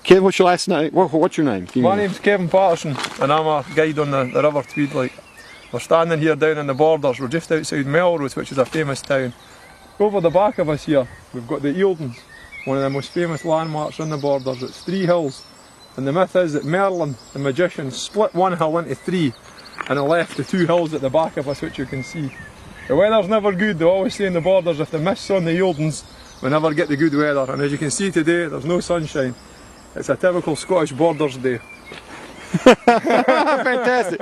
Kevin, what's your last name? What's your name? My name's Kevin Patterson, and I'm a guide on the River Tweed. Like, we're standing here down in the Borders. We're just outside Melrose, which is a famous town. Over the back of us here, we've got the Eildons, one of the most famous landmarks on the Borders. It's 3 hills, and the myth is that Merlin, the magician, split one hill into 3, and it left the 2 hills at the back of us, which you can see. The weather's never good. They always say in the Borders, if the mist's on the Eildons, we never get the good weather. And as you can see today, there's no sunshine. It's a typical Scottish Borders day. Fantastic.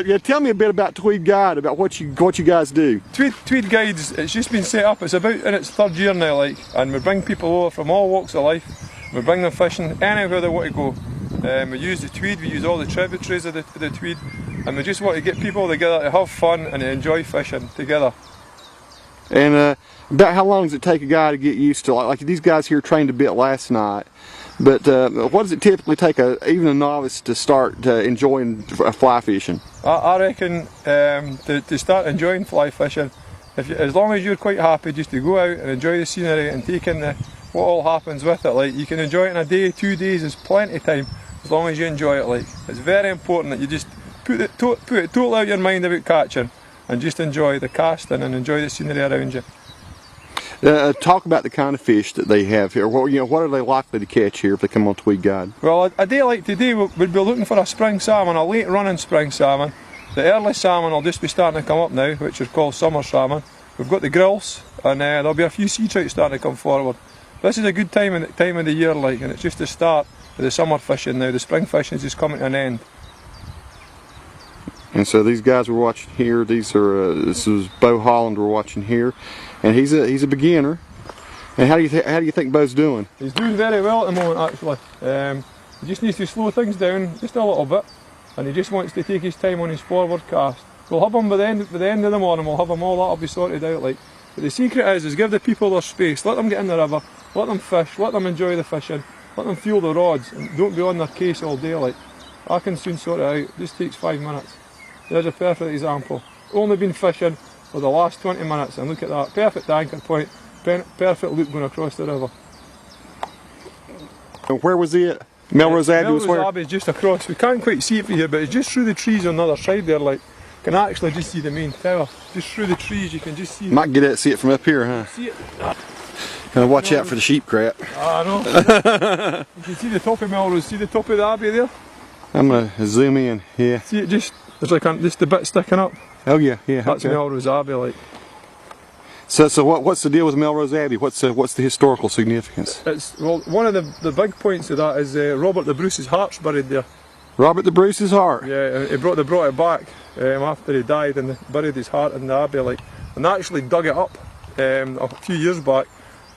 Yeah, tell me a bit about Tweed Guide, about what you guys do. Tweed Guides, it's just been set up. It's about in its 3rd year now, like, and we bring people over from all walks of life. We bring them fishing anywhere they want to go. We use the Tweed, we use all the tributaries of the Tweed, and we just want to get people together to have fun and to enjoy fishing together. And about how long does it take a guy to get used to, like these guys here trained a bit last night, but what does it typically take even a novice to start enjoying fly fishing? I reckon to start enjoying fly fishing, as long as you're quite happy just to go out and enjoy the scenery and take in what all happens with it, like, you can enjoy it in a day, 2 days is plenty of time, as long as you enjoy it. Like, it's very important that you just put it totally out of your mind about catching and just enjoy the casting and enjoy the scenery around you. Talk about the kind of fish that they have here. What are they likely to catch here if they come on Tweed Guide? Well, a day like today we'd be looking for a spring salmon, a late running spring salmon. The early salmon will just be starting to come up now, which is called summer salmon. We've got the grills, and there'll be a few sea trout starting to come forward. This is a good time of the year, like, and it's just the start of the summer fishing now. The spring fishing is just coming to an end. And so these guys we're watching here, this is Beau Holland we're watching here, and he's a beginner. And how do you think Beau's doing? He's doing very well at the moment, actually. He just needs to slow things down just a little bit, and he just wants to take his time on his forward cast. We'll have him by the end of the morning. We'll have him all that'll be sorted out, like. But the secret is give the people their space. Let them get in the river. Let them fish. Let them enjoy the fishing. Let them feel the rods, and don't be on their case all day. Like, I can soon sort it out. It just takes 5 minutes. There's a perfect example. Only been fishing for the last 20 minutes, and look at that. Perfect anchor point, perfect loop going across the river. And where was he at? Melrose Abbey was where? Melrose Abbey is just across. We can't quite see it from here, but it's just through the trees on the other side there. Like, you can actually just see the main tower. Just through the trees, you can just see. Might get to see it from up here, huh? See it. Watch out for the sheep crap. I know. You can see the top of Melrose. See the top of the Abbey there? I'm gonna zoom in. Yeah. See it just. There's like just a bit sticking up. Oh yeah, yeah. That's okay. Melrose Abbey, like. So what's the deal with Melrose Abbey? What's the historical significance? It's, well, one of the big points of that is Robert the Bruce's heart's buried there. Robert the Bruce's heart. Yeah, they brought it back after he died, and they buried his heart in the Abbey, like. And they actually dug it up a few years back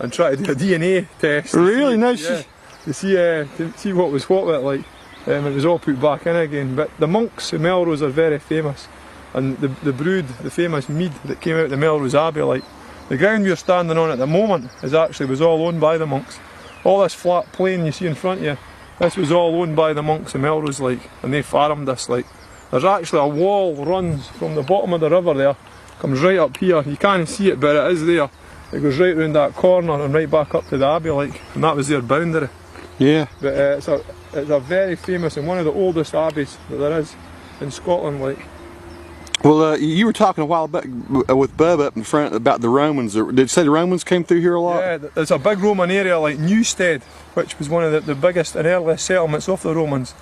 and tried to do a DNA test. Really? No. Yeah, to see what was what with it, like. It was all put back in again. But the monks in Melrose are very famous, and the brood, the famous mead that came out of the Melrose Abbey, like, the ground we're standing on at the moment was all owned by the monks. All this flat plain you see in front of you, this was all owned by the monks in Melrose, like, and they farmed this, like. There's actually a wall runs from the bottom of the river there, comes right up here. You can't see it, but it is there. It goes right round that corner and right back up to the Abbey, like, and that was their boundary. Yeah. But it's a very famous and one of the oldest abbeys that there is in Scotland, like. Well, you were talking a while back with Bub up in front about the Romans. Did you say the Romans came through here a lot? Yeah, there's a big Roman area like Newstead, which was one of the biggest and earliest settlements of the Romans.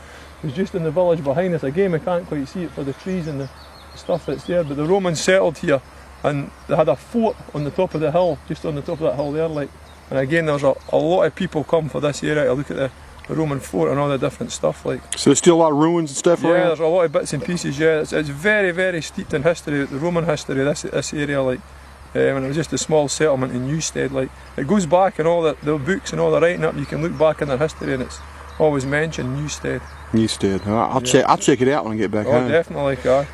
It was just in the village behind us. Again, we can't quite see it for the trees and the stuff that's there, but the Romans settled here, and they had a fort on the top of the hill, just on the top of that hill there, like. And again, there's a lot of people come for this area to look at the Roman fort and all the different stuff, like. So there's still a lot of ruins and stuff around? Yeah, there's a lot of bits and pieces, yeah. It's very, very steeped in history, the Roman history, this area, like. And it was just a small settlement in Newstead, like. It goes back in all the books and all the writing up, you can look back in their history and it's always mentioned Newstead. Newstead. I'll check it out when I get back home. Oh, definitely, guy.